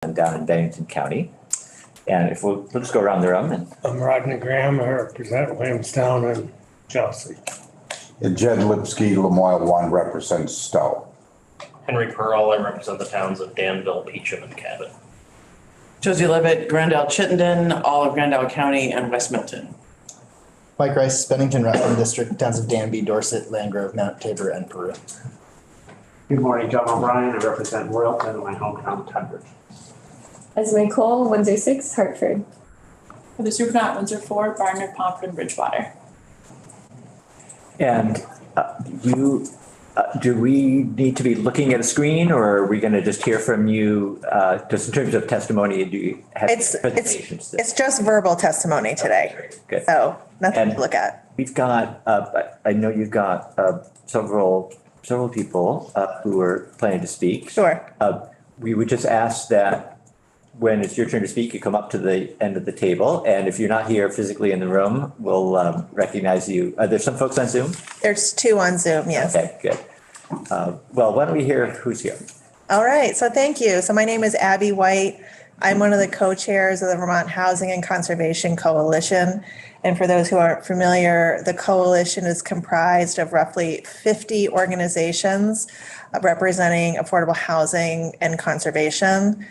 down in Bennington County. And if we'll just go around the room and I'm Rodney Graham. I represent Williamstown and Chelsea. And Jed Lipsky, Lamoille 1 represents Stowe. Henry Pearl, I represent the towns of Danville, Peacham, and Cabot. Josie Levitt, Grandel, Chittenden, all of Grandel County, and West Milton. Mike Rice, Bennington, Rutland District, towns of Danby, Dorset, Landgrove, Mount Tabor, and Peru. Good morning, John O'Brien. I represent Royalton in my hometown, Tunbridge. Esme Cole, Windsor 6, Hartford. For the Supernaut, Windsor 4, Barnard, Pomfret, and Bridgewater. And do we need to be looking at a screen, or are we going to just hear from you just in terms of testimony? Do you have presentations? It's just verbal testimony today. Okay, good. So nothing And to look at. We've got, I know you've got several people who are planning to speak. Sure. We would just ask that when it's your turn to speak, you come up to the end of the table. And if you're not here physically in the room, we'll recognize you. There's some folks on Zoom? There's 2 on Zoom, yes. Okay, good. Well, why don't we hear who's here? All right, so thank you. So my name is Abby White. I'm one of the co-chairs of the Vermont Housing and Conservation Coalition. And for those who aren't familiar, the coalition is comprised of roughly 50 organizations representing affordable housing and conservation.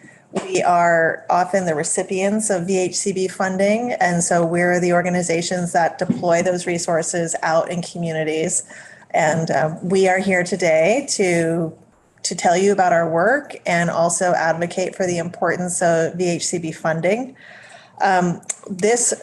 We are often the recipients of VHCB funding, and so we're the organizations that deploy those resources out in communities. And we are here today to tell you about our work and also advocate for the importance of VHCB funding. This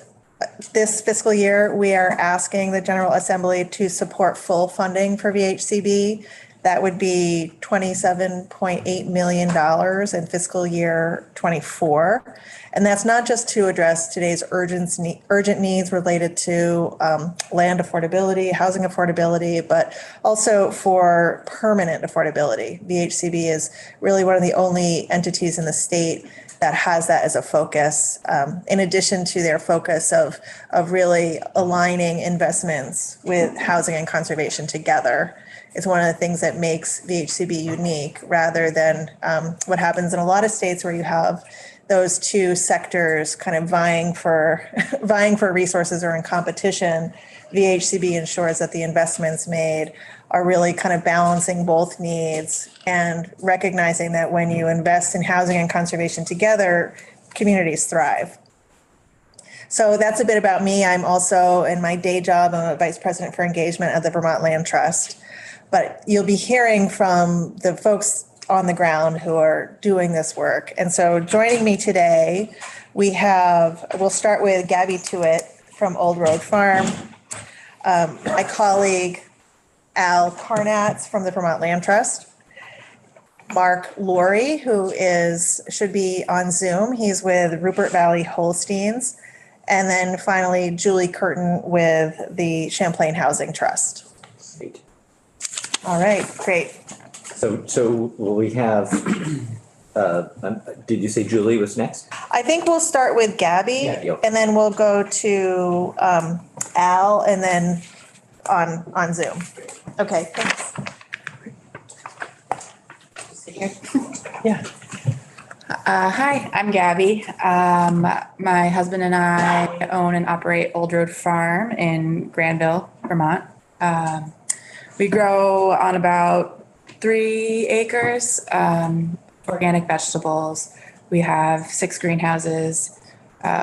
fiscal year, we are asking the General Assembly to support full funding for VHCB. That would be $27.8 million in fiscal year 24. And that's not just to address today's urgent needs related to land affordability, housing affordability, but also for permanent affordability. VHCB is really one of the only entities in the state that has that as a focus, in addition to their focus of really aligning investments with housing and conservation together. It's one of the things that makes VHCB unique rather than what happens in a lot of states where you have those 2 sectors kind of vying for resources or in competition. VHCB ensures that the investments made are really kind of balancing both needs and recognizing that when you invest in housing and conservation together, communities thrive. So that's a bit about me. I'm also, in my day job, I'm a vice president for engagement at the Vermont Land Trust. But you'll be hearing from the folks on the ground who are doing this work. And so joining me today, we'll start with Gabby Tuitt from Old Road Farm, my colleague Al Karnatz from the Vermont Land Trust, Mark Laurie, who should be on Zoom. He's with Rupert Valley Holsteins. And then finally, Julie Curtin with the Champlain Housing Trust. Great. All right, great. So will we have, did you say Julie was next? I think we'll start with Gabby, Yeah. and then we'll go to Al, and then on Zoom. Okay, thanks. Yeah. Hi, I'm Gabby. My husband and I own and operate Old Road Farm in Granville, Vermont. We grow on about 3 acres, organic vegetables. We have 6 greenhouses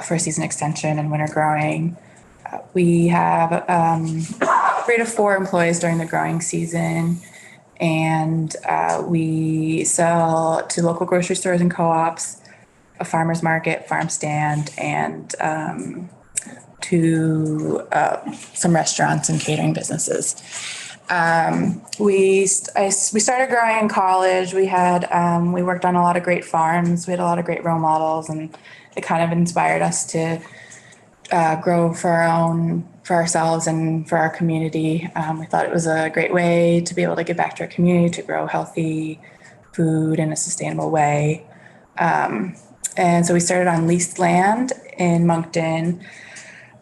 for season extension and winter growing. We have 3 to 4 employees during the growing season, and we sell to local grocery stores and co-ops, a farmer's market, farm stand, and to some restaurants and catering businesses. We started growing in college. We worked on a lot of great farms. We had a lot of great role models, and it kind of inspired us to grow for ourselves and for our community. We thought it was a great way to be able to give back to our community, to grow healthy food in a sustainable way. And so we started on leased land in Moncton.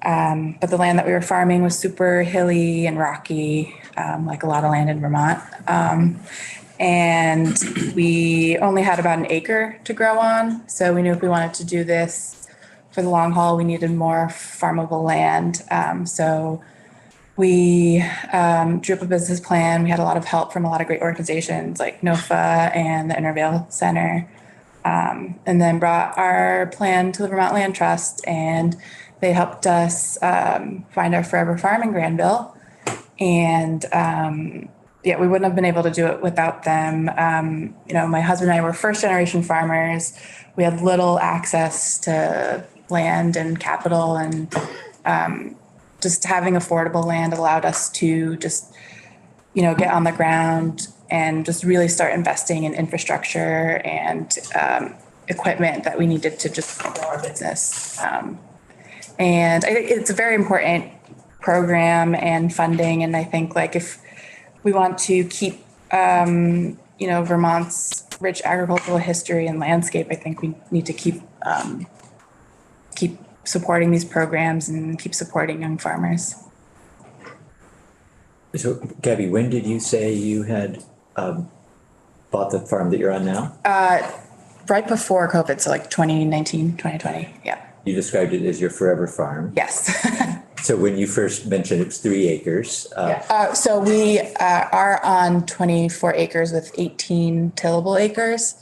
But the land that we were farming was super hilly and rocky, like a lot of land in Vermont. And we only had about an acre to grow on. So we knew if we wanted to do this for the long haul, we needed more farmable land. So we drew up a business plan. We had a lot of help from a lot of great organizations like NOFA and the Intervale Center. And then brought our plan to the Vermont Land Trust, and they helped us find our forever farm in Granville. And yeah, we wouldn't have been able to do it without them. My husband and I were first generation farmers. We had little access to land and capital, and just having affordable land allowed us to just, get on the ground and just really start investing in infrastructure and equipment that we needed to just grow our business. And I think it's a very important program and funding. And I think if we want to keep, Vermont's rich agricultural history and landscape, I think we need to keep supporting these programs and keep supporting young farmers. So Gabby, when did you say you had bought the farm that you're on now? Right before COVID, so 2019, 2020. Yeah. You described it as your forever farm. Yes. So when you first mentioned it was 3 acres. So we are on 24 acres with 18 tillable acres.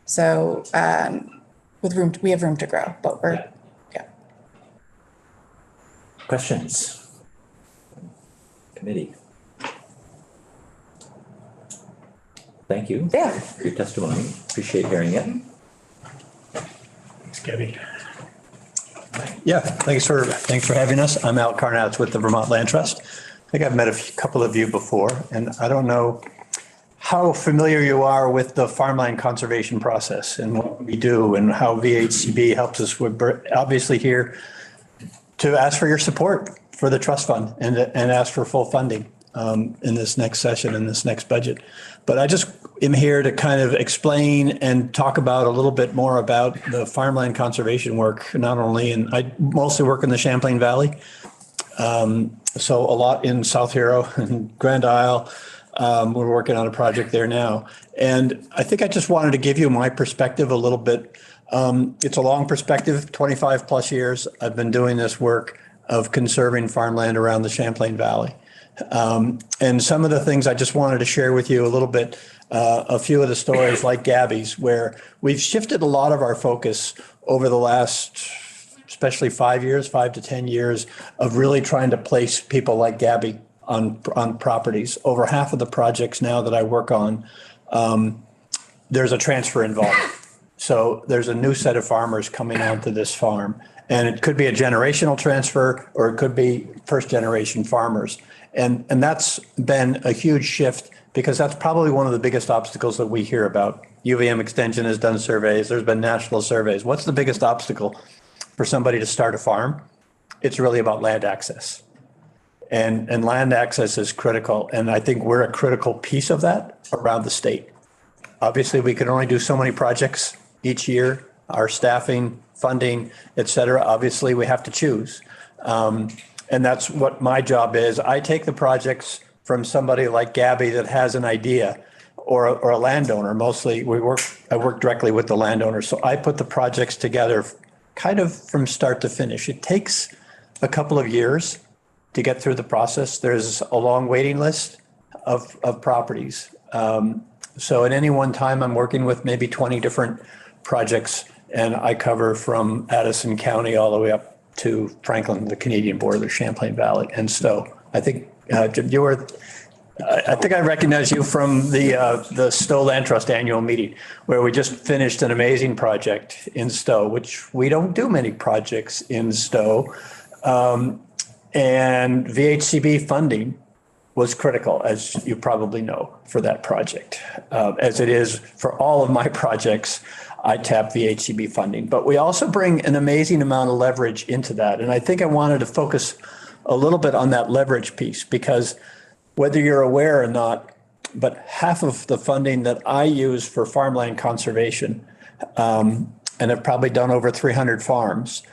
So we have room to grow, but we're, yeah. Questions? Committee. Thank you. Yeah. For your testimony. Appreciate hearing it. Thanks, Gabby. Yeah, thanks for having us. I'm Al Karnatz with the Vermont Land Trust. I think I've met a couple of you before, and I don't know how familiar you are with the farmland conservation process and what we do and how VHCB helps us. We're obviously here to ask for your support for the trust fund and ask for full funding in this next session, in this next budget. But I just am here to kind of explain and talk about a little bit more about the farmland conservation work, not only I mostly work in the Champlain Valley. So a lot in South Hero and Grand Isle. We're working on a project there now. And I think I just wanted to give you my perspective a little bit. It's a long perspective, 25 plus years. I've been doing this work of conserving farmland around the Champlain Valley. And some of the things I just wanted to share with you a little bit, a few of the stories like Gabby's, where we've shifted a lot of our focus over the last, especially 5 to 10 years, of really trying to place people like Gabby on properties. Over half of the projects now that I work on, there's a transfer involved. So there's a new set of farmers coming onto this farm, and it could be a generational transfer or it could be first generation farmers. And that's been a huge shift, because that's probably one of the biggest obstacles that we hear about. UVM Extension has done surveys. There's been national surveys. What's the biggest obstacle for somebody to start a farm? It's really about land access. And land access is critical. And I think we're a critical piece of that around the state. Obviously, we can only do so many projects each year. Our staffing, funding, et cetera. Obviously, we have to choose. And that's what my job is. I take the projects from somebody like Gabby that has an idea, or a landowner. Mostly I work directly with the landowner. So I put the projects together kind of from start to finish. It takes a couple of years to get through the process. There's a long waiting list of properties. So at any one time, I'm working with maybe 20 different projects, and I cover from Addison County all the way up to Franklin, the Canadian border, Champlain Valley. And so I think I think I recognize you from the Stowe Land Trust annual meeting, where we just finished an amazing project in Stowe, which we don't do many projects in Stowe. And VHCB funding was critical, as you probably know, for that project. As it is for all of my projects, I tap VHCB funding. But we also bring an amazing amount of leverage into that. And I think I wanted to focus a little bit on that leverage piece, because whether you're aware or not, but half of the funding that I use for farmland conservation, and I've probably done over 300 farms,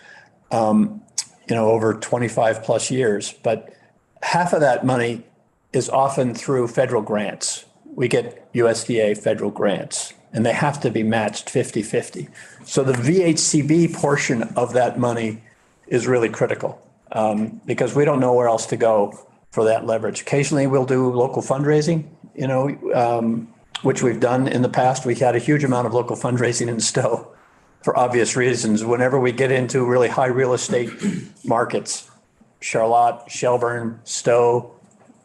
over 25 plus years, but half of that money is often through federal grants, we get USDA federal grants, and they have to be matched 50-50. So the VHCB portion of that money is really critical, because we don't know where else to go for that leverage. Occasionally, we'll do local fundraising, which we've done in the past. We had a huge amount of local fundraising in Stowe for obvious reasons. Whenever we get into really high real estate markets, Charlotte, Shelburne, Stowe,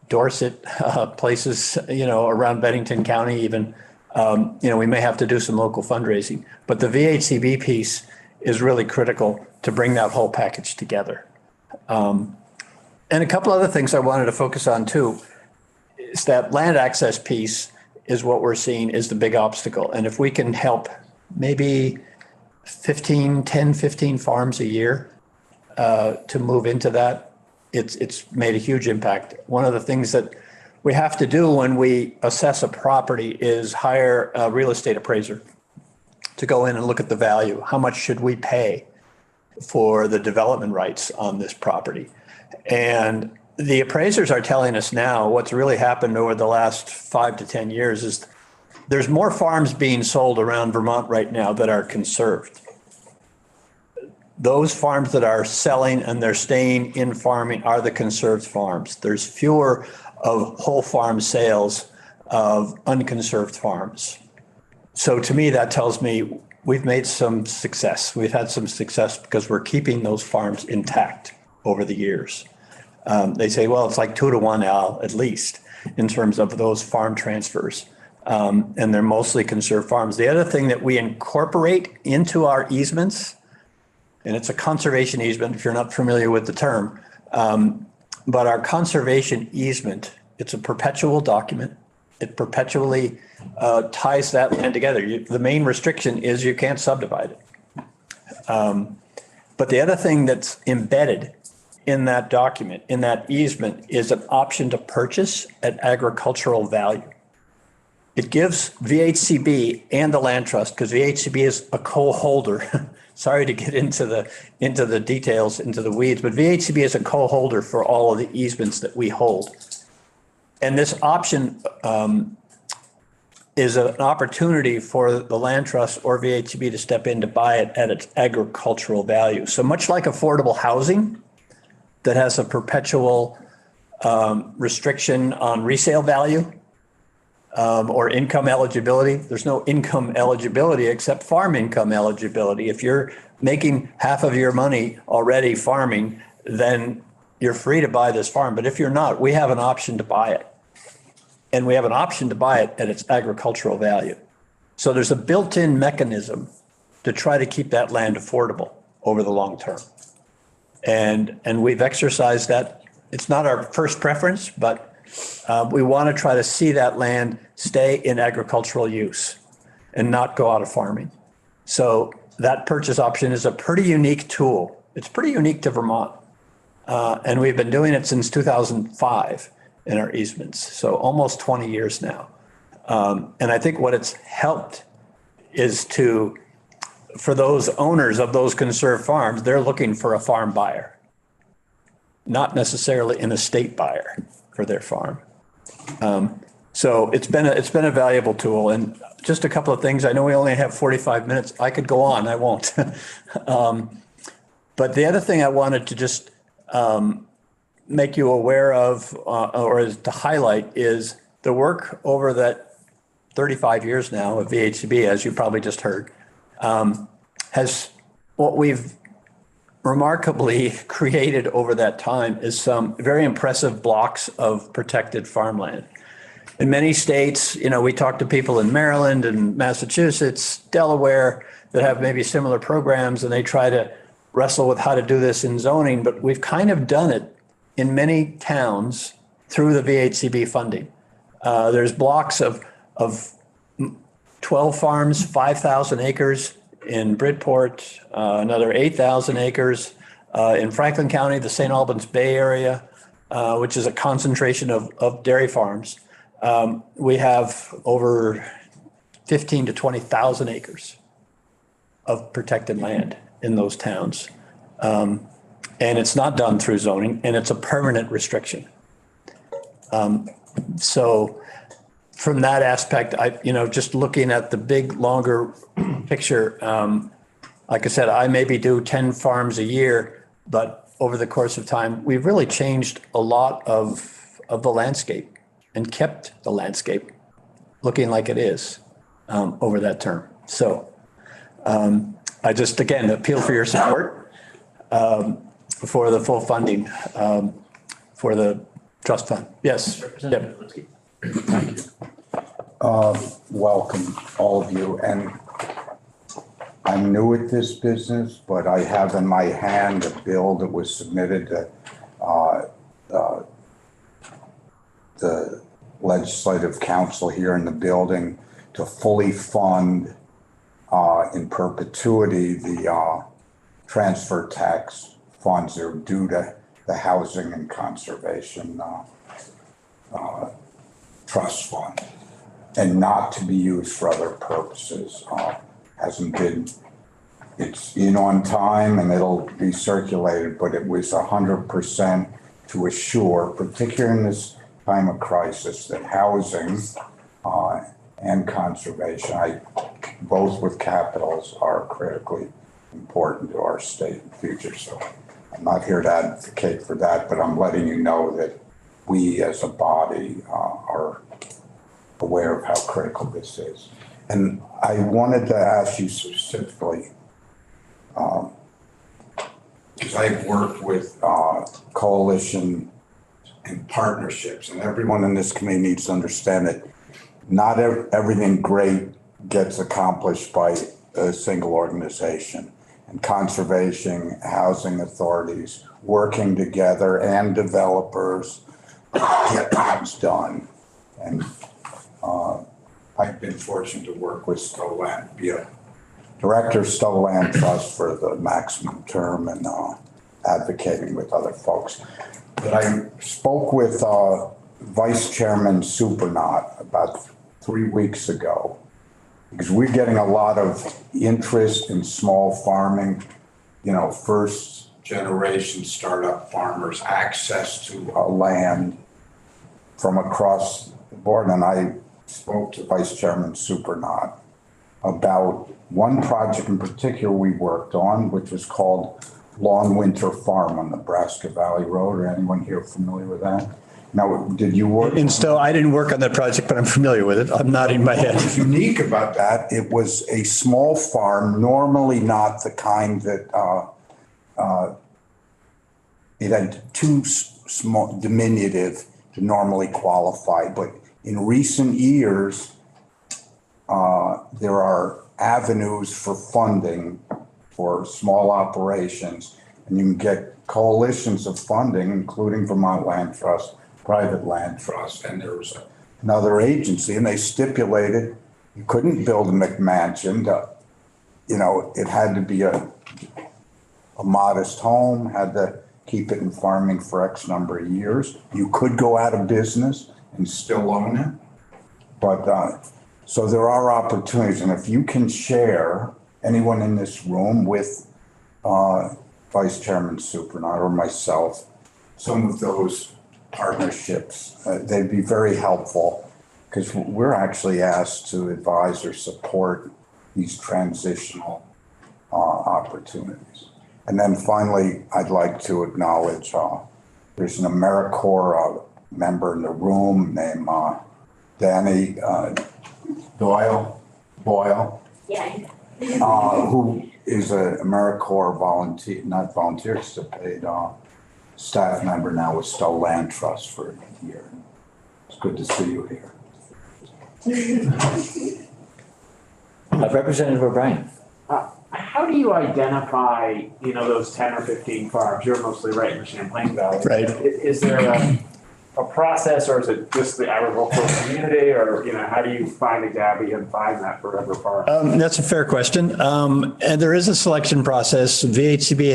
Dorset, places, around Bennington County even, we may have to do some local fundraising. But the VHCB piece is really critical to bring that whole package together. And a couple other things I wanted to focus on too is that land access piece is what we're seeing is the big obstacle. And if we can help maybe 10, 15 farms a year to move into that, it's made a huge impact. One of the things that we have to do when we assess a property is hire a real estate appraiser to go in and look at the value. How much should we pay for the development rights on this property? And the appraisers are telling us now what's really happened over the last 5 to 10 years is there's more farms being sold around Vermont right now that are conserved. Those farms that are selling and they're staying in farming are the conserved farms. There's fewer of whole farm sales of unconserved farms. So to me, that tells me we've made some success. We've had some success because we're keeping those farms intact over the years. They say, well, it's like 2 to 1 now, at least, in terms of those farm transfers. And they're mostly conserved farms. The other thing that we incorporate into our easements, and it's a conservation easement, if you're not familiar with the term, but our conservation easement, it's a perpetual document. It perpetually ties that land together. The main restriction is you can't subdivide it. But the other thing that's embedded in that document, in that easement, is an option to purchase at agricultural value. It gives VHCB and the land trust, because VHCB is a co-holder. Sorry to get into the details, into the weeds, but VHCB is a co-holder for all of the easements that we hold. And this option is an opportunity for the land trust or VHCB to step in to buy it at its agricultural value. So much like affordable housing that has a perpetual restriction on resale value, or income eligibility. There's no income eligibility except farm income eligibility. If you're making half of your money already farming, then you're free to buy this farm. But if you're not, we have an option to buy it. And we have an option to buy it at its agricultural value. So there's a built-in mechanism to try to keep that land affordable over the long term. And we've exercised that. It's not our first preference, but we want to try to see that land stay in agricultural use and not go out of farming. So that purchase option is a pretty unique tool. It's pretty unique to Vermont. And we've been doing it since 2005 in our easements. So almost 20 years now. And I think what it's helped is for those owners of those conserved farms, they're looking for a farm buyer, not necessarily an estate buyer for their farm. So it's been a valuable tool. And just a couple of things. I know we only have 45 minutes. I could go on. I won't. But the other thing I wanted to just make you aware of, or to highlight, is the work over that 35 years now of VHCB, as you probably just heard, has what we've remarkably created over that time is some very impressive blocks of protected farmland. In many states, we talk to people in Maryland and Massachusetts, Delaware, that have maybe similar programs, and they try to wrestle with how to do this in zoning, but we've kind of done it in many towns through the VHCB funding. There's blocks of 12 farms, 5,000 acres in Bridport, another 8,000 acres in Franklin County, the St. Albans Bay area, which is a concentration of dairy farms. We have over 15 to 20,000 acres of protected land in those towns. And it's not done through zoning, and it's a permanent restriction. So from that aspect, just looking at the big, longer picture, like I said, I maybe do 10 farms a year, but over the course of time, we've really changed a lot of the landscape and kept the landscape looking like it is over that term. So I just, again, appeal for your support for the full funding for the trust fund. Yes. Representative Lipsky. Welcome, all of you. And I'm new at this business, but I have in my hand a bill that was submitted to the Legislative Council here in the building to fully fund in perpetuity the transfer tax funds that are due to the Housing and Conservation Trust Fund, and not to be used for other purposes. Hasn't been, it's in on time and it'll be circulated, but it was 100% to assure, particularly in this time of crisis, that housing and conservation, both with capitals, are critically important to our state and future. So I'm not here to advocate for that, but I'm letting you know that we as a body are aware of how critical this is. And I wanted to ask you specifically, because I've worked with coalition and partnerships, and everyone in this committee needs to understand that not everything great gets accomplished by a single organization. And conservation, housing authorities working together, and developers get things done. And I've been fortunate to work with Stowe Land, be a director of Stowe Land Trust for the maximum term, and advocating with other folks. But I spoke with Vice Chairman Supernaut about 3 weeks ago, because we're getting a lot of interest in small farming, first generation startup farmers, access to land from across the board. And I spoke to Vice Chairman Supernaut about one project in particular we worked on, which was called Long Winter Farm on Nebraska Valley Road. Are anyone here familiar with that? Now, did you work? And still, I didn't work on that project, but I'm familiar with it. I'm nodding my head. What's unique about that, it was a small farm, normally not the kind that it had too small, diminutive to normally qualify. But in recent years, there are avenues for funding for small operations, and you can get coalitions of funding, including Vermont Land Trust, private land trust, and there was another agency, and they stipulated you couldn't build a McMansion. It had to be a modest home, had to keep it in farming for X number of years. You could go out of business and still own it. But so there are opportunities, and if you can share, anyone in this room, with Vice Chairman Supernaut or myself, some of those partnerships, they'd be very helpful, because we're actually asked to advise or support these transitional opportunities. And then finally, I'd like to acknowledge there's an AmeriCorps member in the room named Danny Boyle, who is an AmeriCorps volunteer, not volunteer, just a paid staff member now with Stowe Land Trust for a year. It's good to see you here. Representative O'Brien. How do you identify, those 10 or 15 farms? You're mostly right in the Champlain Valley. Right. Is there a process, or is it just the agricultural community, or, how do you find a Gabby and find that forever farm? That's a fair question. And there is a selection process. VHCB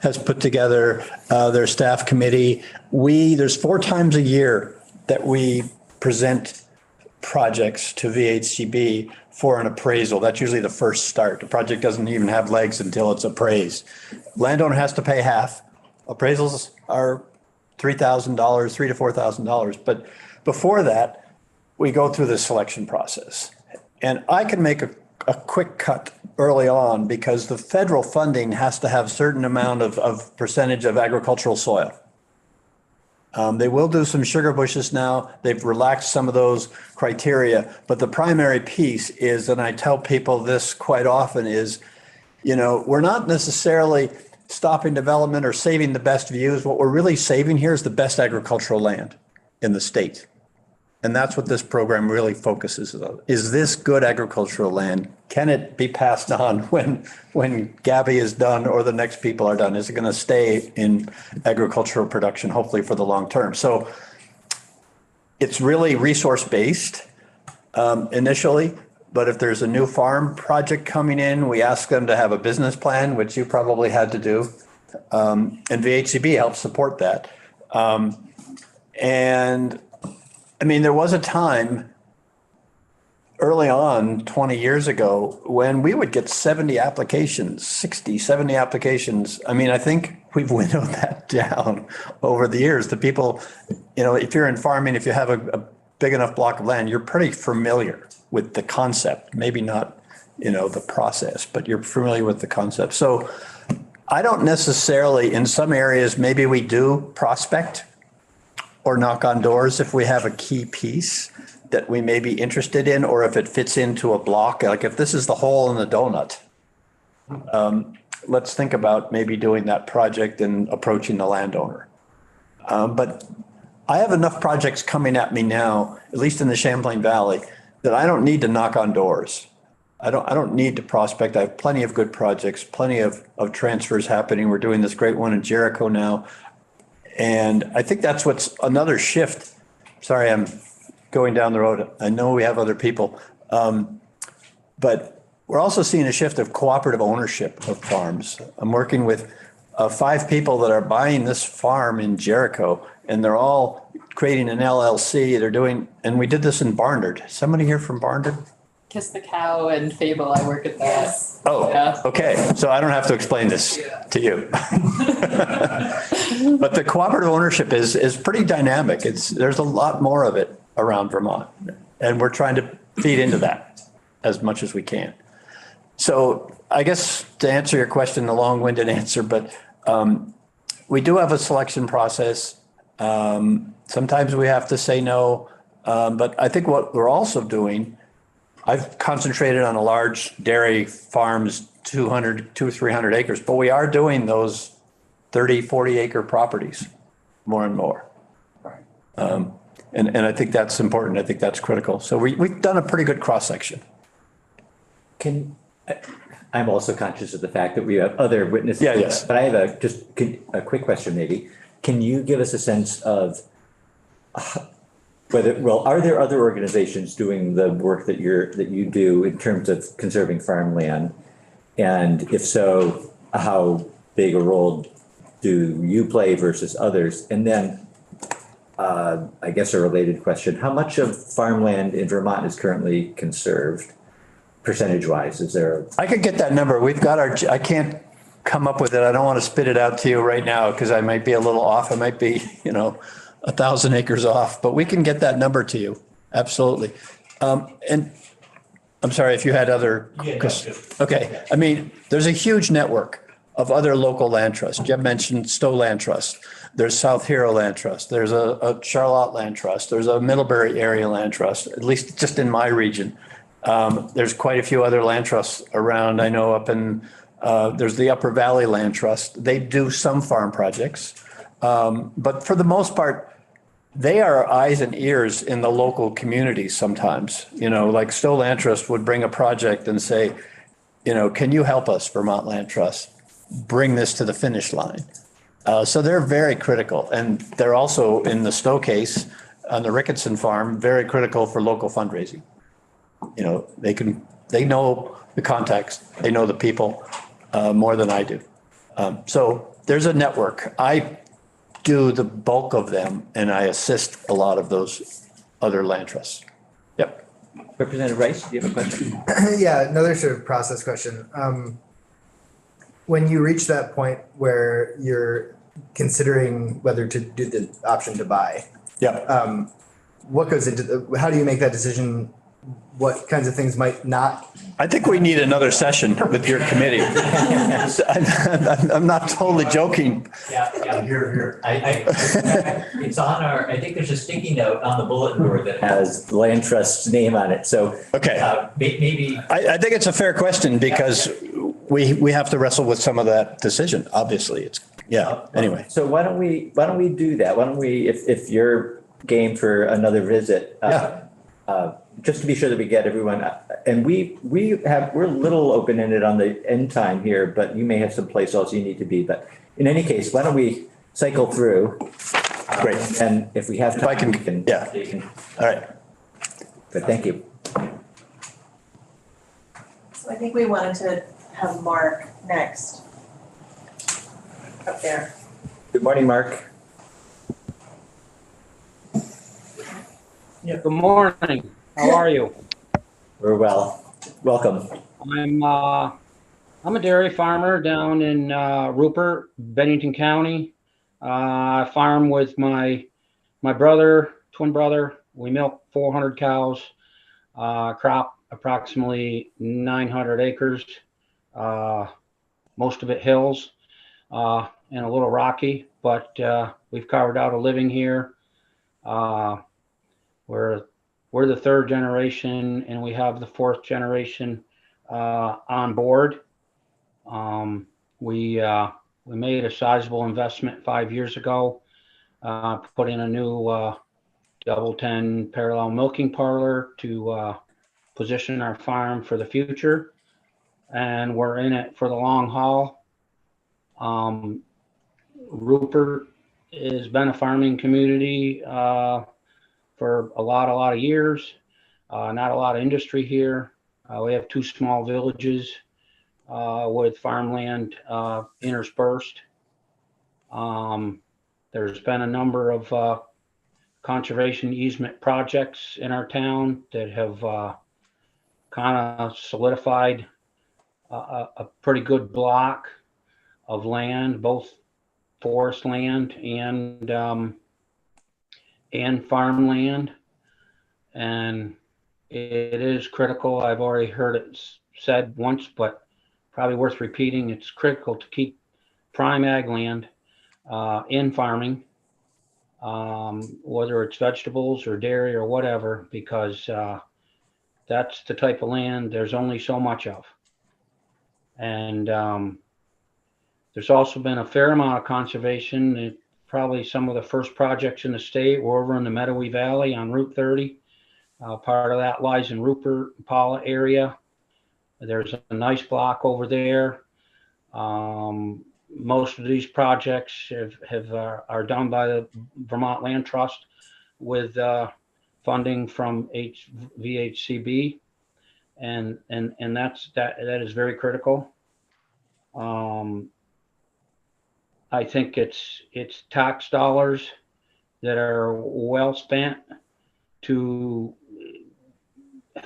has put together their staff committee. There's 4 times a year that we present projects to VHCB for an appraisal. That's usually the first start. The project doesn't even have legs until it's appraised. Landowner has to pay half. Appraisals are $3,000, $3,000 to $4,000. But before that, we go through the selection process. And I can make a quick cut early on because the federal funding has to have certain amount of percentage of agricultural soil. They will do some sugar bushes now. They've relaxed some of those criteria. But the primary piece is, and I tell people this quite often, is, we're not necessarily stopping development or saving the best views. What we're really saving here is the best agricultural land in the state. And that's what this program really focuses on. Is this good agricultural land? Can it be passed on when Gabby is done or the next people are done? Is it going to stay in agricultural production, hopefully for the long term? So it's really resource-based initially, but if there's a new farm project coming in, we ask them to have a business plan, which you probably had to do. And VHCB helps support that. And I mean, there was a time early on, 20 years ago, when we would get 70 applications, 60, 70 applications. I mean, I think we've winnowed that down over the years. The people, if you're in farming, if you have a big enough block of land, you're pretty familiar with the concept, maybe not, the process, but you're familiar with the concept. So I don't necessarily, in some areas, maybe we do prospect or knock on doors if we have a key piece that we may be interested in, or if it fits into a block, like if this is the hole in the donut, let's think about maybe doing that project and approaching the landowner. But I have enough projects coming at me now, at least in the Champlain Valley, that I don't need to knock on doors. I don't need to prospect. I have plenty of good projects, plenty of transfers happening. We're doing this great one in Jericho now. And I think that's what's another shift. Sorry, I'm going down the road. I know we have other people. But we're also seeing a shift of cooperative ownership of farms. I'm working with 5 people that are buying this farm in Jericho, and they're all creating an LLC. And we did this in Barnard. Somebody here from Barnard? Kiss the Cow and Fable, I work at that. Yes. Oh, yeah. Okay. So I don't have to explain this to you. But the cooperative ownership is pretty dynamic. There's a lot more of it around Vermont, and we're trying to feed into that as much as we can. So I guess to answer your question, a long-winded answer, but we do have a selection process. Sometimes we have to say no, but I think what we're also doing, I've concentrated on a large dairy farms, 200-300 acres, but we are doing those 30-40 acre properties more and more. And I think that's important. I think that's critical. So we've done a pretty good cross section. I'm also conscious of the fact that we have other witnesses. Yeah, yes. But I have a quick question maybe. Can you give us a sense of are there other organizations doing the work that you do in terms of conserving farmland? And if so, how big a role do you play versus others? And then I guess a related question, how much of farmland in Vermont is currently conserved percentage wise? I could get that number. We've got I can't come up with it. I don't want to spit it out to you right now because I might be a little off. I might be, 1,000 acres off, but we can get that number to you. Absolutely. And I'm sorry if you had other. Okay. I mean, there's a huge network of other local land trusts. Jeb mentioned Stowe Land Trust. There's South Hero Land Trust. There's a Charlotte Land Trust. There's a Middlebury Area Land Trust, at least just in my region. There's quite a few other land trusts around. I know up in, there's the Upper Valley Land Trust. They do some farm projects. But for the most part, they are eyes and ears in the local communities sometimes. Like Stowe Land Trust would bring a project and say, can you help us, Vermont Land Trust, bring this to the finish line? So they're very critical. And they're also, in the Stowe case, on the Ricketson farm, very critical for local fundraising. They know the context, they know the people more than I do. So there's a network. I do the bulk of them, and I assist a lot of those other land trusts. Yep. Representative Rice, do you have a question? Yeah, another sort of process question. When you reach that point where you're considering whether to do the option to buy, yeah. what goes into, how do you make that decision? What kinds of things might not? I think we need another session with your committee. I'm not totally joking. Yeah. Here. It's on our, I think there's a sticky note on the bulletin board that has the Land Trust's name on it. So. Okay. Maybe. I think it's a fair question because we have to wrestle with some of that decision. Obviously, it's, anyway. So why don't we do that? Why don't we, if you're game for another visit? Just to be sure that we get everyone, and we're a little open-ended on the end time here, but you may have some place else you need to be. But in any case, why don't we cycle through? Great. And if we have time, we can. All right. But thank you. So I think we wanted to have Mark next. Up there. Good morning, Mark. Yeah, good morning. How are you? We're well. Welcome. I'm a dairy farmer down in Rupert, Bennington County. I farm with my brother, twin brother. We milk 400 cows, crop approximately 900 acres, most of it hills and a little rocky, but we've carved out a living here. We're the third generation, and we have the fourth generation on board. We made a sizable investment 5 years ago, put in a new double 10 parallel milking parlor to position our farm for the future, and we're in it for the long haul. Rupert has been a farming community for a lot of years. Not a lot of industry here. We have 2 small villages with farmland interspersed. There's been a number of conservation easement projects in our town that have kind of solidified a pretty good block of land, both forest land and farmland, and it is critical. I've already heard it said once, but probably worth repeating. It's critical to keep prime ag land in farming, whether it's vegetables or dairy or whatever, because that's the type of land there's only so much of. And there's also been a fair amount of conservation. Probably some of the first projects in the state were over in the Meadowy Valley on Route 30. Part of that lies in Rupert, Paula area. There's a nice block over there. Most of these projects are done by the Vermont Land Trust with funding from VHCB, and that is very critical. I think it's tax dollars that are well spent to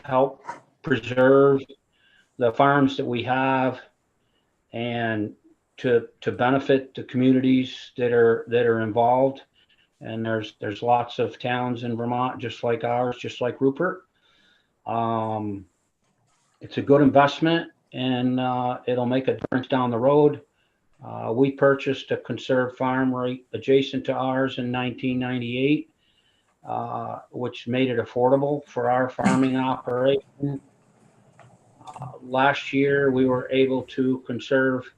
help preserve the farms that we have and to benefit the communities that are involved. And there's lots of towns in Vermont just like ours, just like Rupert. It's a good investment, and it'll make a difference down the road. We purchased a conserved farm right adjacent to ours in 1998, which made it affordable for our farming operation. Last year, we were able to conserve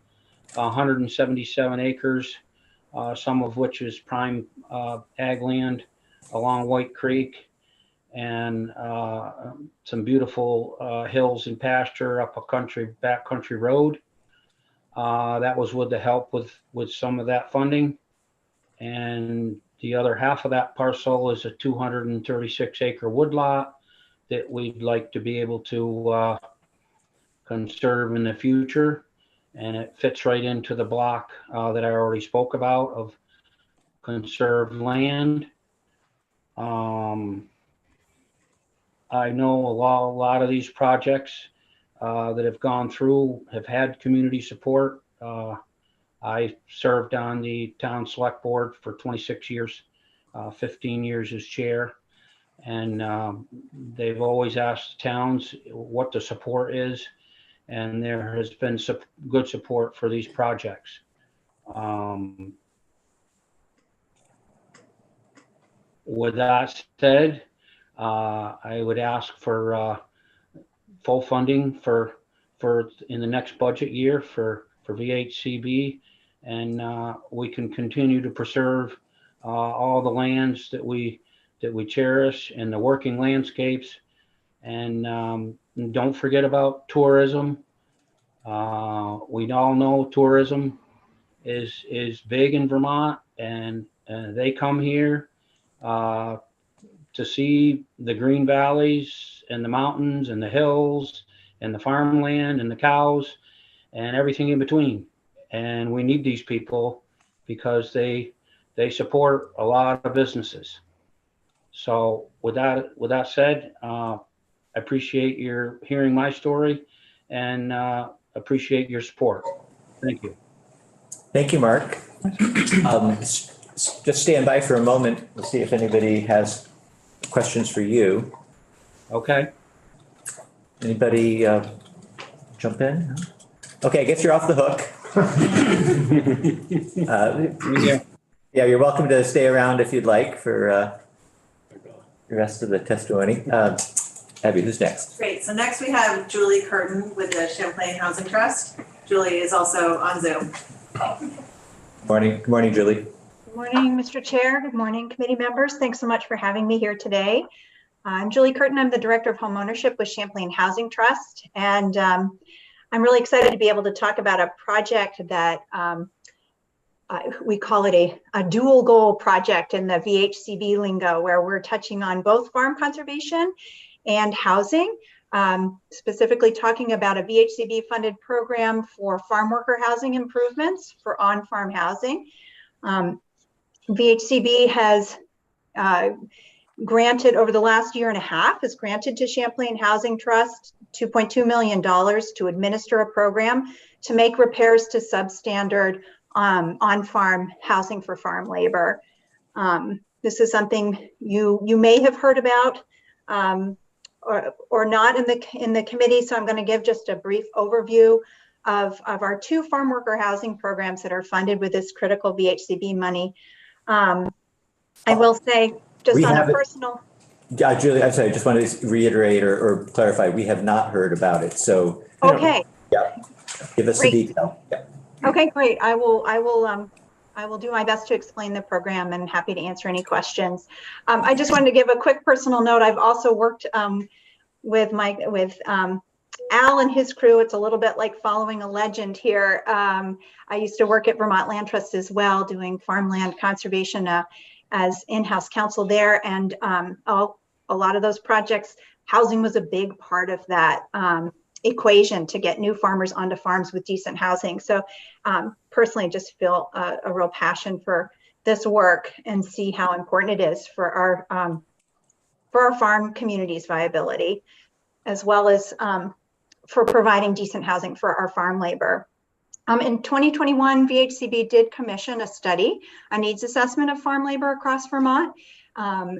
177 acres, some of which is prime ag land along White Creek, and some beautiful hills and pasture up a backcountry road. That was with the help with some of that funding. And the other half of that parcel is a 236 acre woodlot that we'd like to be able to conserve in the future. And it fits right into the block that I already spoke about of conserved land. I know a lot of these projects that have gone through have had community support. I served on the town select board for 26 years, 15 years as chair. And they've always asked towns what the support is, and there has been good support for these projects. With that said, I would ask for full funding for in the next budget year for VHCB, and we can continue to preserve all the lands that we cherish and the working landscapes. And don't forget about tourism. We all know tourism is big in Vermont, and they come here to see the green valleys and the mountains and the hills and the farmland and the cows and everything in between. And we need these people because they support a lot of businesses. So with that said, I appreciate your hearing my story, and appreciate your support. Thank you. Thank you, Mark. Just stand by for a moment. We'll see if anybody has questions for you. Okay. Anybody jump in? Okay, I guess you're off the hook. Yeah, you're welcome to stay around if you'd like for the rest of the testimony. Abby, who's next? Great. So next we have Julie Curtin with the Champlain Housing Trust. Julie is also on Zoom. Good morning, Julie. Good morning, Mr. Chair. Good morning, committee members. Thanks so much for having me here today. I'm Julie Curtin. I'm the Director of Home Ownership with Champlain Housing Trust. And I'm really excited to be able to talk about a project that we call it a dual goal project in the VHCB lingo, where we're touching on both farm conservation and housing, specifically talking about a VHCB funded program for farm worker housing improvements for on-farm housing. VHCB has granted over the last year and a half, has granted to Champlain Housing Trust $2.2 million to administer a program to make repairs to substandard on-farm housing for farm labor. This is something you may have heard about or not in the committee, so I'm going to give just a brief overview of our two farm worker housing programs that are funded with this critical VHCB money. I will say, just on a personal. Julie, I'm sorry, I just wanted to reiterate or clarify, we have not heard about it, so. Okay. Yeah, give us the detail. Yeah. Okay, great. I will do my best to explain the program and happy to answer any questions. I just wanted to give a quick personal note. I've also worked with Al and his crew. It's a little bit like following a legend here. I used to work at Vermont Land Trust as well, doing farmland conservation as in-house counsel there. And a lot of those projects, housing was a big part of that equation to get new farmers onto farms with decent housing. So personally just feel a real passion for this work and see how important it is for our farm community's viability, as well as for providing decent housing for our farm labor. In 2021, VHCB did commission a study, a needs assessment of farm labor across Vermont,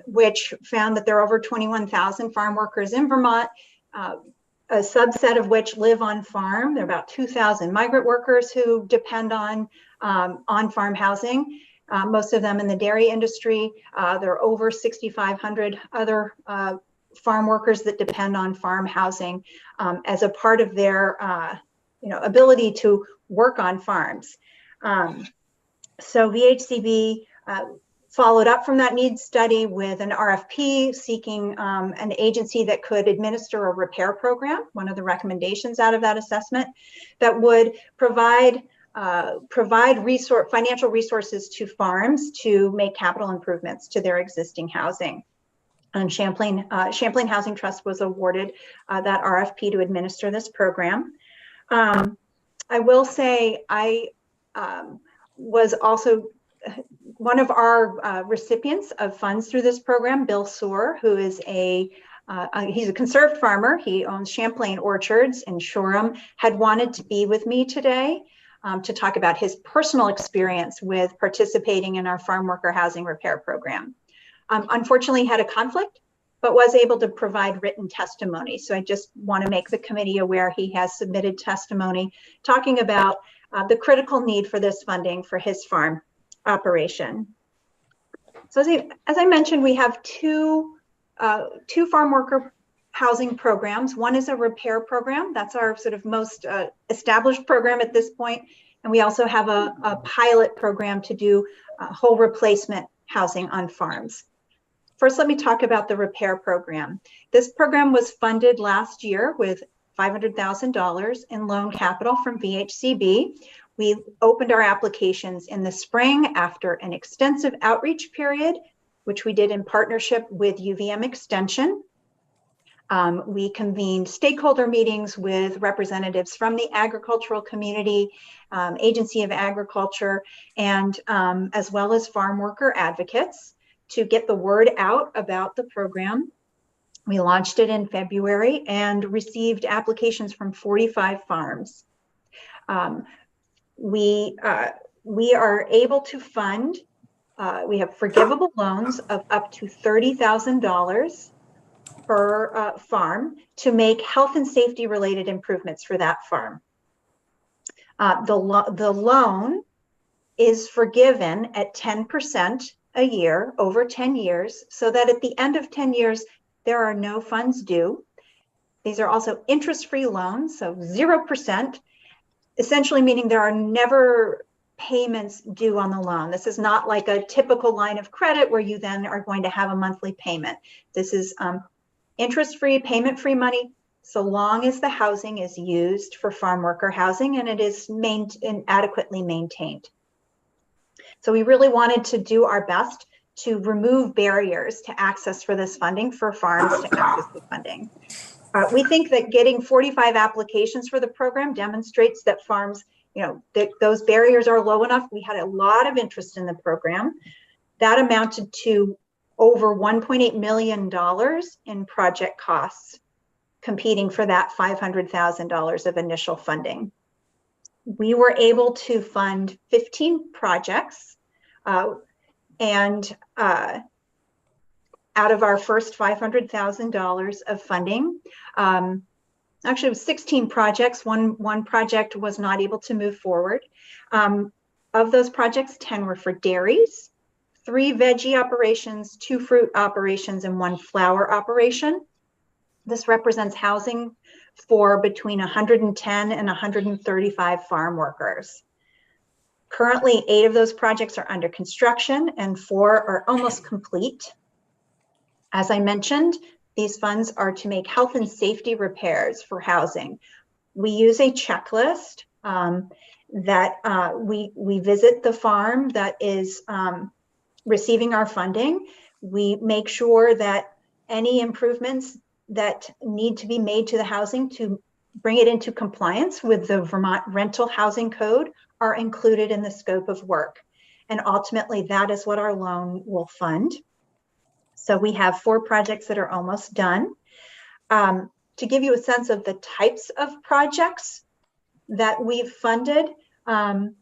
which found that there are over 21,000 farm workers in Vermont, a subset of which live on farm. There are about 2,000 migrant workers who depend on farm housing, most of them in the dairy industry. There are over 6,500 other farm workers that depend on farm housing as a part of their ability to work on farms. So VHCB followed up from that needs study with an RFP seeking an agency that could administer a repair program, one of the recommendations out of that assessment, that would provide financial resources to farms to make capital improvements to their existing housing. And Champlain Housing Trust was awarded that RFP to administer this program. I will say I was also one of our recipients of funds through this program. Bill Soar, who is he's a conserved farmer. He owns Champlain Orchards in Shoreham, had wanted to be with me today to talk about his personal experience with participating in our farm worker housing repair program. Unfortunately, had a conflict but was able to provide written testimony. So I just want to make the committee aware he has submitted testimony talking about the critical need for this funding for his farm operation. So as I mentioned, we have two farm worker housing programs. One is a repair program. That's our sort of most established program at this point. And we also have a pilot program to do whole replacement housing on farms. First, let me talk about the repair program. This program was funded last year with $500,000 in loan capital from VHCB. We opened our applications in the spring after an extensive outreach period, which we did in partnership with UVM Extension. We convened stakeholder meetings with representatives from the agricultural community, Agency of Agriculture, and as well as farm worker advocates to get the word out about the program. We launched it in February and received applications from 45 farms. We are able to fund, we have forgivable loans of up to $30,000 per farm to make health and safety related improvements for that farm. The loan is forgiven at 10% a year over 10 years, so that at the end of 10 years, there are no funds due. These are also interest-free loans, so 0%, essentially meaning there are never payments due on the loan. This is not like a typical line of credit where you then are going to have a monthly payment. This is interest-free, payment-free money, so long as the housing is used for farm worker housing and it is adequately maintained. So we really wanted to do our best to remove barriers to access for this funding for farms to access the funding. We think that getting 45 applications for the program demonstrates that farms, that those barriers are low enough. We had a lot of interest in the program. That amounted to over $1.8 million in project costs, competing for that $500,000 of initial funding. We were able to fund 15 projects and out of our first $500,000 of funding, actually it was 16 projects. One project was not able to move forward. Of those projects, 10 were for dairies, 3 veggie operations, 2 fruit operations, and 1 flower operation. This represents housing for between 110 and 135 farm workers. Currently, 8 of those projects are under construction and 4 are almost complete. As I mentioned, these funds are to make health and safety repairs for housing. We use a checklist that we visit the farm that is receiving our funding. We make sure that any improvements that need to be made to the housing to bring it into compliance with the Vermont Rental Housing Code are included in the scope of work. And ultimately, that is what our loan will fund. So we have 4 projects that are almost done. To give you a sense of the types of projects that we've funded, I'm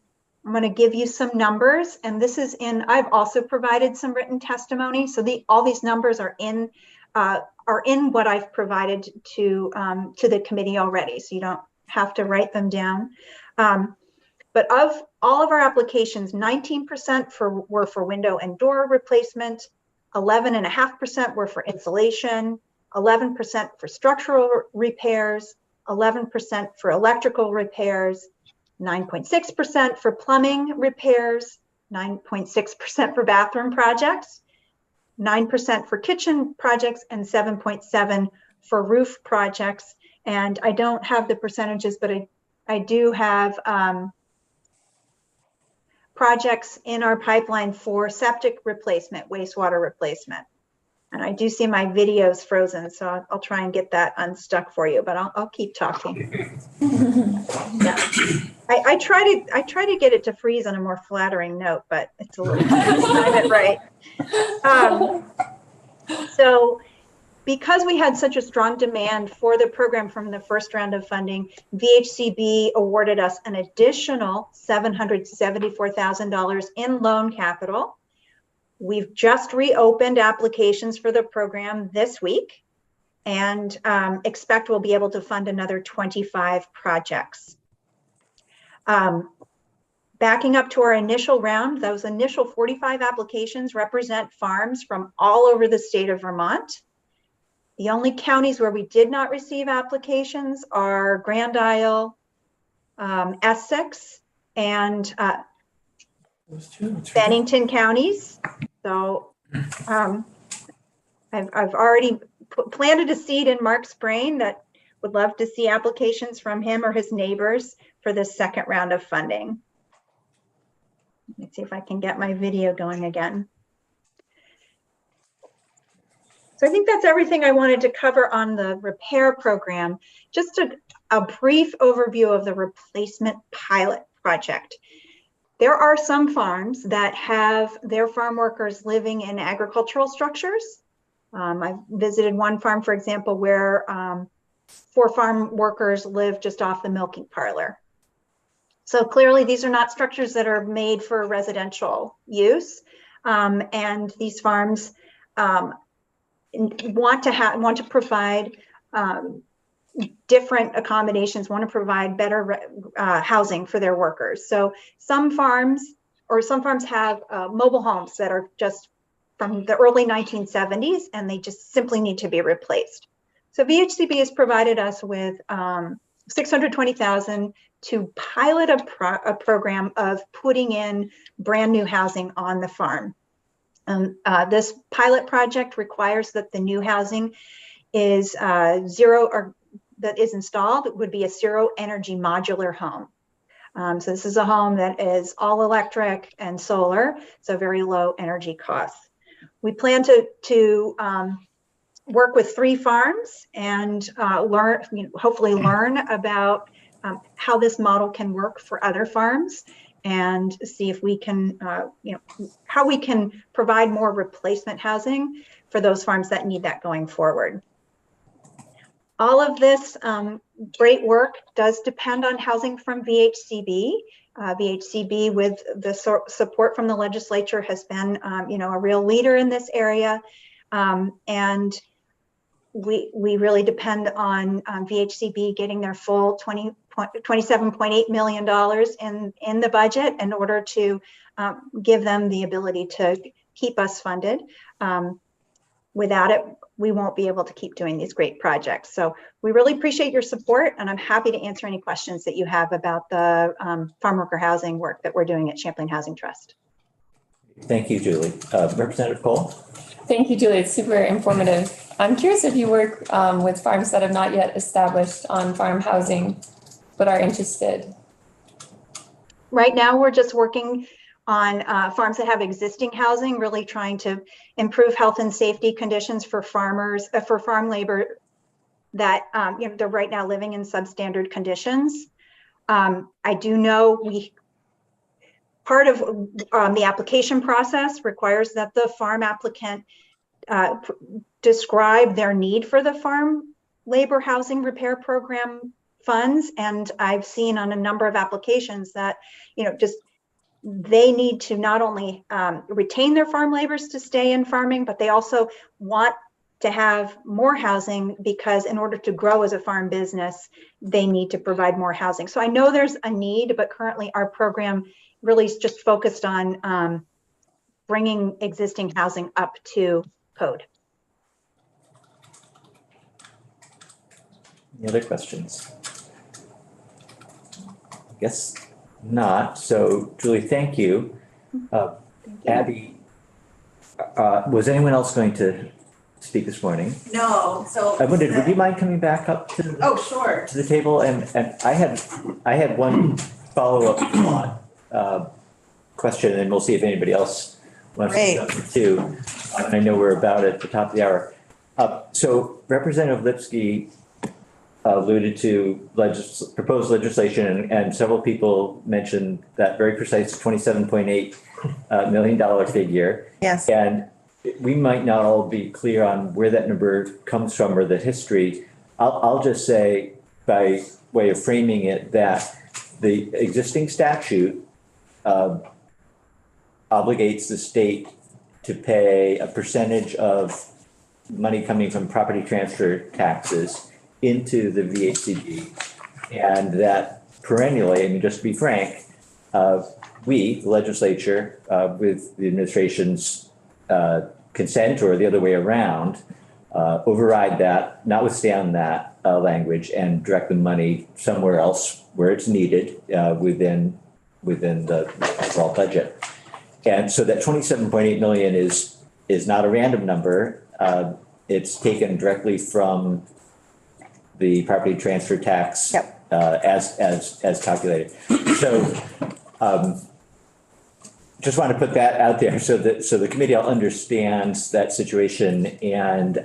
going to give you some numbers, and this is I've also provided some written testimony. So all these numbers are in what I've provided to the committee already, so you don't have to write them down. But of all of our applications, 19% were for window and door replacement, 11.5% were for insulation, 11% for structural repairs, 11% for electrical repairs, 9.6% for plumbing repairs, 9.6% for bathroom projects, 9% for kitchen projects, and 7.7% for roof projects. And I don't have the percentages, but I do have projects in our pipeline for septic replacement, wastewater replacement. And I do see my video's frozen, so I'll try and get that unstuck for you, but I'll keep talking. Yeah. I try to get it to freeze on a more flattering note, but it's a little time it right. So because we had such a strong demand for the program from the first round of funding, VHCB awarded us an additional $774,000 in loan capital. We've just reopened applications for the program this week and expect we'll be able to fund another 25 projects. Backing up to our initial round, those initial 45 applications represent farms from all over the state of Vermont. The only counties where we did not receive applications are Grand Isle, Essex, and Bennington counties. So I've already planted a seed in Mark's brain that would love to see applications from him or his neighbors for this second round of funding. Let's see if I can get my video going again. So I think that's everything I wanted to cover on the repair program. Just a brief overview of the replacement pilot project. There are some farms that have their farm workers living in agricultural structures. I've visited one farm, for example, where 4 farm workers live just off the milking parlor. So clearly these are not structures that are made for residential use. And these farms want to provide different accommodations, want to provide better housing for their workers. So some farms have mobile homes that are just from the early 1970s, and they just simply need to be replaced. So VHCB has provided us with $620,000 to pilot a program of putting in brand new housing on the farm. This pilot project requires that the new housing is that is installed. It would be a zero energy modular home. So this is a home that is all electric and solar, so very low energy costs. We plan to work with 3 farms and hopefully learn about how this model can work for other farms, and see if we can, how we can provide more replacement housing for those farms that need that going forward. All of this great work does depend on housing from VHCB. VHCB, with the support from the legislature, has been, a real leader in this area, and we really depend on VHCB getting their full $27.8 million in the budget in order to give them the ability to keep us funded. Without it, we won't be able to keep doing these great projects. So we really appreciate your support, and I'm happy to answer any questions that you have about the farm worker housing work that we're doing at Champlain Housing Trust. Thank you, Julie. Representative Cole? Thank you, Julie. It's super informative. I'm curious if you work with farms that have not yet established on farm housing, but are interested. Right now, we're just working on farms that have existing housing, really trying to improve health and safety conditions for farmers, for farm labor that they're right now living in substandard conditions. I do know part of the application process requires that the farm applicant describe their need for the farm labor housing repair program funds. And I've seen on a number of applications that, they need to not only retain their farm laborers to stay in farming, but they also want to have more housing, because in order to grow as a farm business, they need to provide more housing. So I know there's a need, but currently our program really is just focused on bringing existing housing up to code. Any other questions? I guess not. So Julie, thank you. Abby, was anyone else going to speak this morning? No, so. I wondered, would you mind coming back up to Sure. to the table? And I had one follow-up thought, question, and we'll see if anybody else wants to jump in too. I know we're about at the top of the hour. So Representative Lipsky alluded to proposed legislation, and several people mentioned that very precise $27.8 million figure. Yes. And we might not all be clear on where that number comes from or the history. I'll just say, by way of framing it, that the existing statute obligates the state to pay a percentage of money coming from property transfer taxes into the VHCD. And that perennially, I mean, just to be frank, we, the legislature, with the administration's consent or the other way around, override that, notwithstand that language, and direct the money somewhere else where it's needed within the overall budget. And so that 27.8 million is not a random number. It's taken directly from the property transfer tax. Yep. As calculated. So just want to put that out there so the committee all understands that situation. And,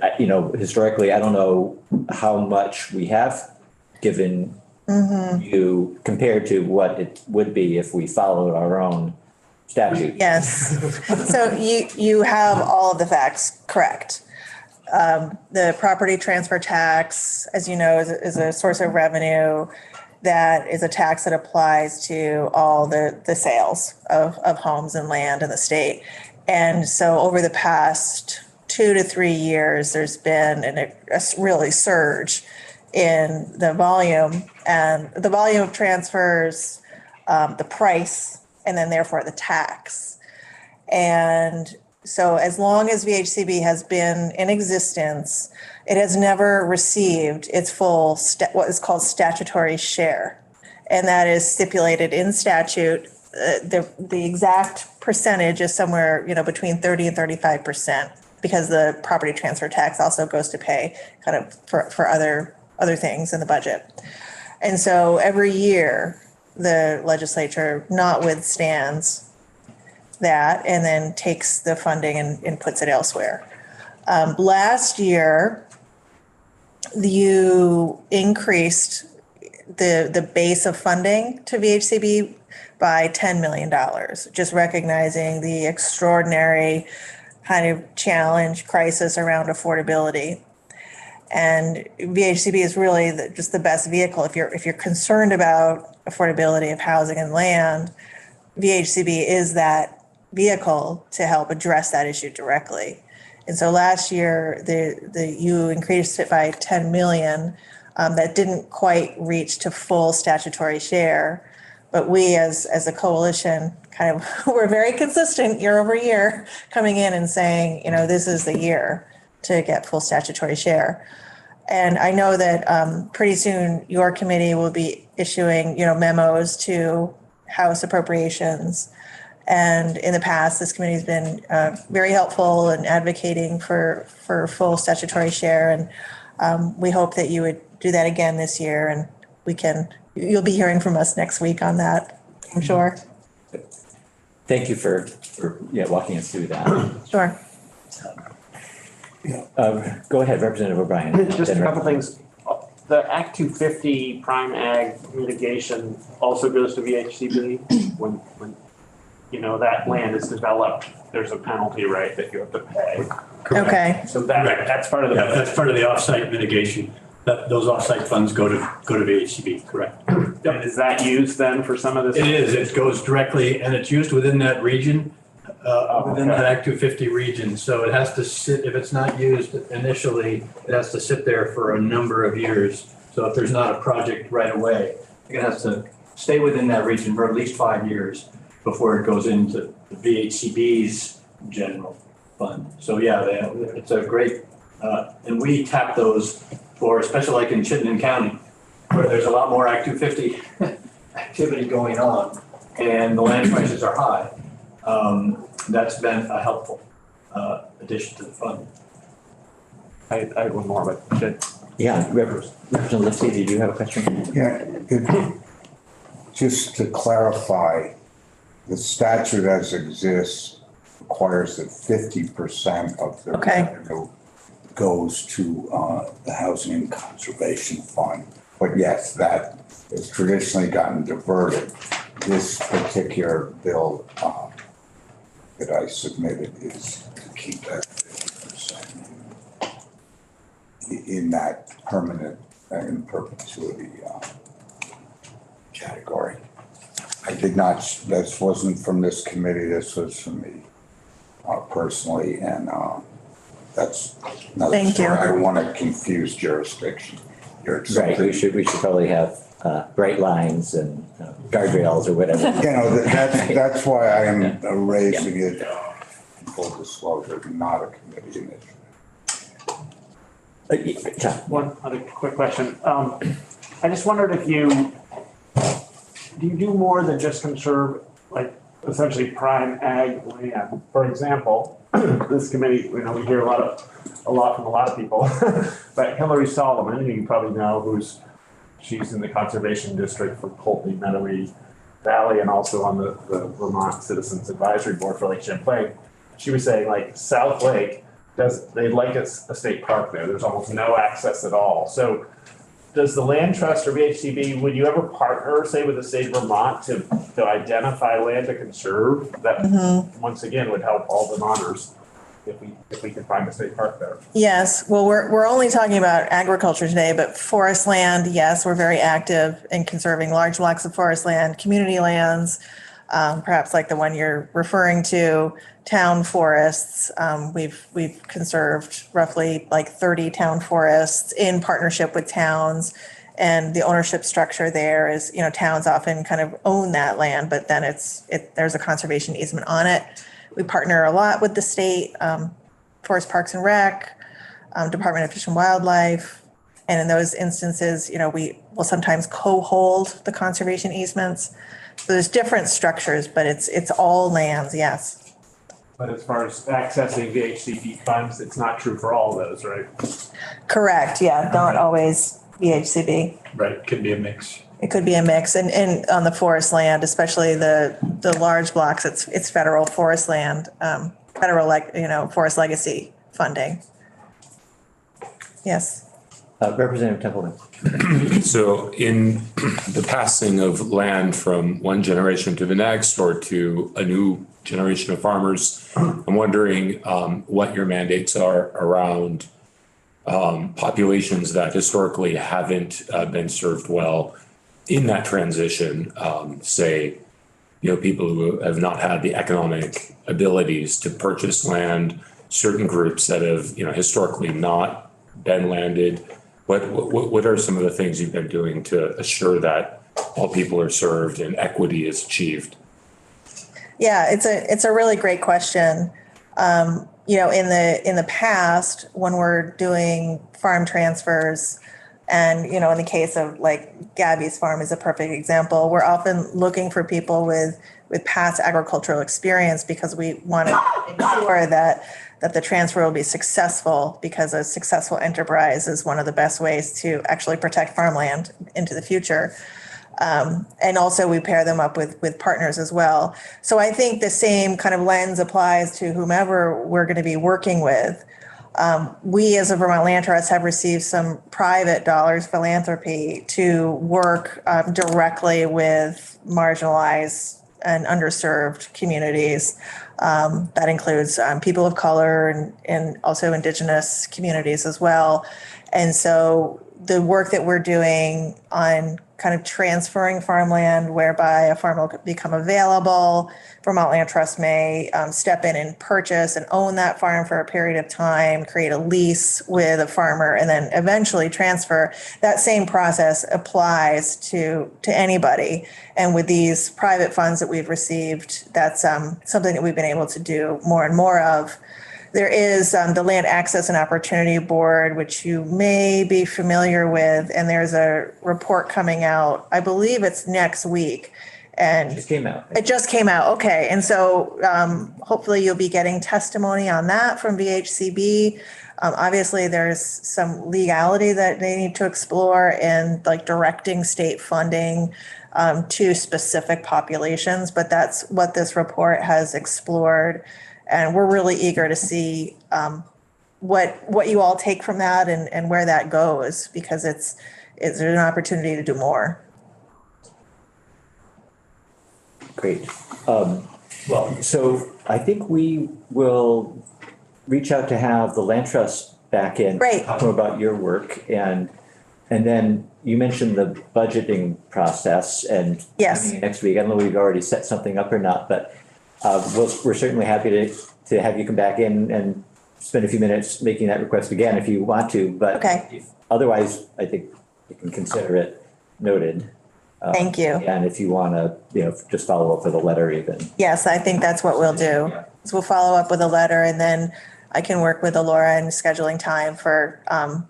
historically, I don't know how much we have given you compared to what it would be if we followed our own statute. Yes. So you have all of the facts correct. The property transfer tax, as you know, is a source of revenue that is a tax that applies to all the sales of homes and land in the state. And so over the past 2 to 3 years, there's been a really surge in the volume of transfers, the price, and then therefore the tax. And so as long as VHCB has been in existence, it has never received its full, what is called statutory share. And that is stipulated in statute. The exact percentage is somewhere, between 30 and 35%, because the property transfer tax also goes to pay kind of for other things in the budget. And so every year, the legislature notwithstands that and then takes the funding and puts it elsewhere. Last year, you increased the base of funding to VHCB by $10 million, just recognizing the extraordinary kind of challenge, crisis around affordability. And VHCB is really just the best vehicle. If you're concerned about affordability of housing and land, VHCB is that vehicle to help address that issue directly. And so last year, you increased it by 10 million. That didn't quite reach to full statutory share, but we as a coalition kind of were very consistent year over year, coming in and saying, this is the year to get full statutory share. And I know that pretty soon your committee will be issuing, memos to House Appropriations. And in the past, this committee has been very helpful in advocating for full statutory share. And we hope that you would do that again this year. And you'll be hearing from us next week on that, I'm sure. Thank you for walking us through that. Sure. Go ahead, Representative O'Brien. Just a couple things. The Act 250 prime ag mitigation also goes to VHCB when that land is developed, there's a penalty, right, that you have to pay. Correct. Okay. So that's part of the. Yeah, that's part of the offsite mitigation. Those offsite funds go to VHCB, correct? And is that used then for some of this? It is. It goes directly, and it's used within that region, within that Act 250 region. So it has to sit, if it's not used initially, it has to sit there for a number of years. So if there's not a project right away, it has to stay within that region for at least 5 years before it goes into the VHCB's general fund. So yeah, it's a great, and we tap those for, especially like in Chittenden County, where there's a lot more Act 250 activity going on and the land prices are high. That's been a helpful addition to the fund. I had one more, but good. Yeah, Representative Lipsey, did you have a question? Yeah, just to clarify, the statute as exists requires that 50% of the revenue goes to the Housing and Conservation Fund. But yes, that has traditionally gotten diverted. This particular bill that I submitted is to keep that 50% in that permanent and perpetuity category. I did not, this wasn't from this committee, this was from the personally, and that's another Thank you. story. I don't want to confuse jurisdiction. Right, we should probably have bright lines and guardrails or whatever. You know, that's why I am raising it, in full disclosure, not a committee initiative. One other quick question. I just wondered if do you do more than just conserve, like, essentially prime ag land? For example, this committee, we hear a lot from a lot of people, but Hillary Solomon, who you probably know, she's in the conservation district for Pulteney Meadowy Valley and also on the Vermont Citizens Advisory Board for Lake Champlain. She was saying, like, South Lake, they'd like a state park there. There's almost no access at all. So does the Land Trust or VHCB, would you ever partner, say, with the state of Vermont to identify land to conserve? That, once again, would help all Vermonters if we could find a state park there. Yes, well, we're only talking about agriculture today, but forest land, yes, we're very active in conserving large blocks of forest land, community lands, perhaps like the one you're referring to, town forests. We've conserved roughly like 30 town forests in partnership with towns. And the ownership structure there is, towns often kind of own that land, but then there's a conservation easement on it. We partner a lot with the state, Forest Parks and Rec, Department of Fish and Wildlife. And in those instances, we will sometimes co-hold the conservation easements. So there's different structures, but it's all lands, yes. But as far as accessing VHCB funds, it's not true for all those, right? Correct, yeah, not always VHCB. Right, could be a mix. It could be a mix, and on the forest land, especially the large blocks, it's federal forest land, federal forest legacy funding. Yes. Representative Templeman. So in the passing of land from one generation to the next or to a new generation of farmers, I'm wondering what your mandates are around populations that historically haven't been served well in that transition, say, people who have not had the economic abilities to purchase land, certain groups that have, historically not been landed. What are some of the things you've been doing to assure that all people are served and equity is achieved? Yeah, it's a really great question. In the past, when we're doing farm transfers, and in the case of like Gabby's farm is a perfect example, we're often looking for people with past agricultural experience because we want to ensure that the transfer will be successful, because a successful enterprise is one of the best ways to actually protect farmland into the future. And also we pair them up with partners as well. So I think the same kind of lens applies to whomever we're going to be working with. We as a Vermont Land Trust have received some private dollars philanthropy to work directly with marginalized and underserved communities. That includes people of color and also indigenous communities as well. And so the work that we're doing on kind of transferring farmland whereby a farm will become available, Vermont Land Trust may step in and purchase and own that farm for a period of time, create a lease with a farmer, and then eventually transfer. That same process applies to anybody. And with these private funds that we've received, that's something that we've been able to do more and more of. There is the Land Access and Opportunity Board, which you may be familiar with, and there's a report coming out, I believe it's next week. And It just came out. It just came out, okay. And so hopefully you'll be getting testimony on that from VHCB. Obviously, there's some legality that they need to explore in like directing state funding to specific populations, but that's what this report has explored. And we're really eager to see what you all take from that and where that goes, because there's an opportunity to do more. Great. So I think we will reach out to have the Land Trust back in. Great. Talk more about your work. And then you mentioned the budgeting process and yes, next week. I don't know if we've already set something up or not, but we're certainly happy to have you come back in and spend a few minutes making that request again if you want to, but Okay. otherwise, I think you can consider it noted. Thank you. And if you want to, just follow up with a letter even. Yes, I think that's what we'll do. Is we'll follow up with a letter and then I can work with Alora in scheduling time for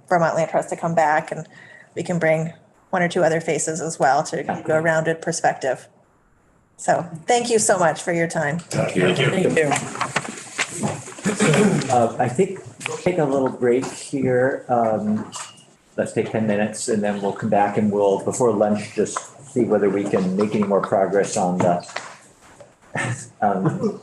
Vermont Land Trust to come back and we can bring one or two other faces as well to give a rounded perspective. So thank you so much for your time. Thank you. Thank you. I think we'll take a little break here. Let's take 10 minutes and then we'll come back and we'll, before lunch, just see whether we can make any more progress on the farm